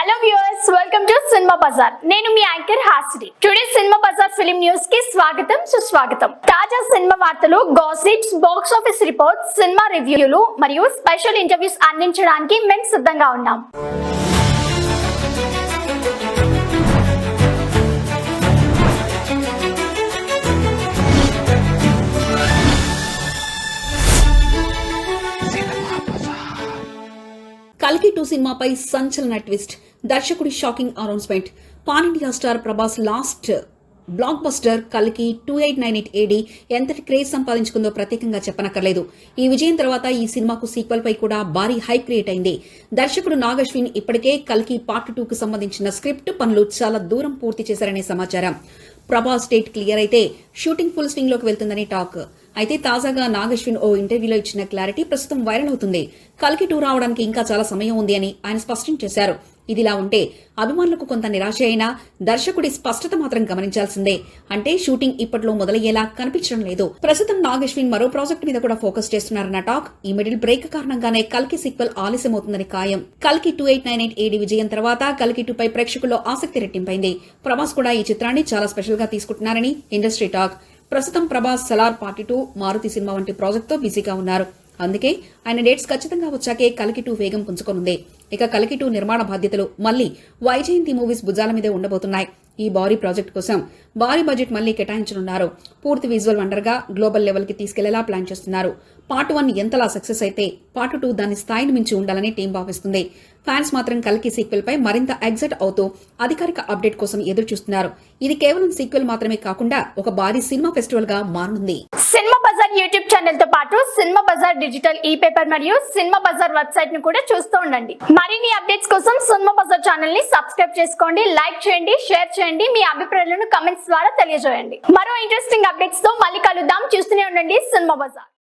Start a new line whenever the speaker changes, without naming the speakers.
Hello viewers, welcome to cinema Bazaar. నేను మీ anchor Hasini. Today cinema Bazaar film news కి స్వాగతం, సుస్వాగతం. తాజా సినిమా వార్తలు, gossips, box office reports, cinema రివ్యూలు మరియు స్పెషల్ ఇంటర్వ్యూస్ అందించడానికి మేము సిద్ధంగా ఉన్నాం.
కల్కి 2 సినిమాపై సంచలన ట్విస్ట్. దర్శకుడి shocking announcement. Pan India star Prabhas last blockbuster కల్కి 2898 ఏడి ఎంతటి క్రేజ్ సంపాదించుకుందో ప్రత్యేకంగా చెప్పనక్కర్లేదు. ఈ విజయం తర్వాత ఈ సినిమాకు సీక్వెల్ పై కూడా భారీ హైప్ క్రియేట్ అయింది. దర్శకుడు నాగ్ అశ్విన్ ఇప్పటికే కల్కి పార్ట్ 2 కు సంబంధించిన స్క్రిప్ట్ పనులు చాలా దూరం పూర్తి చేశారనే సమాచారం. ప్రభాస్ డేట్ క్లియర్ అయితే షూటింగ్ ఫుల్ స్వింగ్ లోకి వెళ్తుందని టాక్. అయితే తాజాగా నాగ్ అశ్విన్ ఓ ఇంటర్వ్యూలో ఇచ్చిన క్లారిటీ ప్రస్తుతం వైరల్ అవుతుంది. కల్కి 2 రావడానికి ఇంకా చాలా సమయం ఉంది అని ఆయన స్పష్టం చేశారు. ఇదిలా ఉంటే అభిమానులకు కొంత నిరాశ అయినా దర్శకుడి స్పష్టత మాత్రం గమనించాల్సిందే. అంటే షూటింగ్ ఇప్పట్లో మొదలయ్యేలా కనిపించడం లేదు. ప్రస్తుతం నాగ్ అశ్విన్ మరో ప్రాజెక్ట్ మీద కూడా ఫోకస్ చేస్తున్నారన్న టాక్. ఈ మిడిల్ బ్రేక్ కారణంగానే కల్కి సీక్వెల్ ఆలస్యమవుతుందని ఖాయం. కల్కి 2898 ఏడి విజయం తర్వాత కల్కి 2 పై ప్రేక్షకుల్లో ఆసక్తి రెట్టింపైంది. ప్రభాస్ కూడా ఈ చిత్రాన్ని చాలా స్పెషల్ గా తీసుకుంటున్నారని ఇండస్ట్రీ టాక్. ప్రస్తుతం ప్రభాస్ సలార్ పార్ట్ 2, మారుతి సినిమా వంటి ప్రాజెక్ట్ తో బిజీగా ఉన్నారు. అందుకే ఆయన డేట్స్ ఖచ్చితంగా వచ్చాకే కల్కి 2 వేగం పుంజుకొనుంది. ఇక కల్కి 2 నిర్మాణ బాధ్యతలు మళ్లీ వైజయంతి మూవీస్ భుజాల మీదే ఉండబోతున్నాయి. ఈ భారీ ప్రాజెక్ట్ కోసం భారీ బడ్జెట్ మళ్లీ కేటాయించనున్నారు. పూర్తి విజువల్ వండర్ గా గ్లోబల్ లెవెల్ కి తీసుకెళ్లేలా ప్లాన్ చేస్తున్నారు. పార్ట్ 1 ఎంతలా సక్సెస్ అయితే పార్ట్ 2 దాని స్థాయిని మించి ఉండాలని టీం భావిస్తుంది. ఫ్యాన్స్ మాత్రం కల్కి సీక్వెల్ పై మరింత ఎగ్జైట్ అవుతూ అధికారిక అప్డేట్ కోసం ఎదురు చూస్తున్నారు. ఇది కేవలం సీక్వెల్ మాత్రమే కాకుండా ఒక భారీ సినిమా ఫెస్టివల్ గా మారనుంది.
సినిమా బజార్ యూట్యూబ్ ఛానల్ తో పాటు సినిమా బజార్ డిజిటల్ ఈ పేపర్ మరియు సినిమా బజార్ వెబ్సైట్ ను కూడా చూస్తూ ఉండండి. మరిన్ని అప్డేట్స్ కోసం సినిమా బజార్ ఛానల్ ని సబ్స్క్రైబ్ చేసుకోండి, లైక్ చేయండి, షేర్ చేయండి, మీ అభిప్రాయాలను కమెంట్స్ ద్వారా తెలియజేయండి. మరో ఇంట్రెస్టింగ్ అప్డేట్స్ తో మళ్ళీ కలుద్దాం. చూస్తూనే ఉండండి సినిమా బజార్.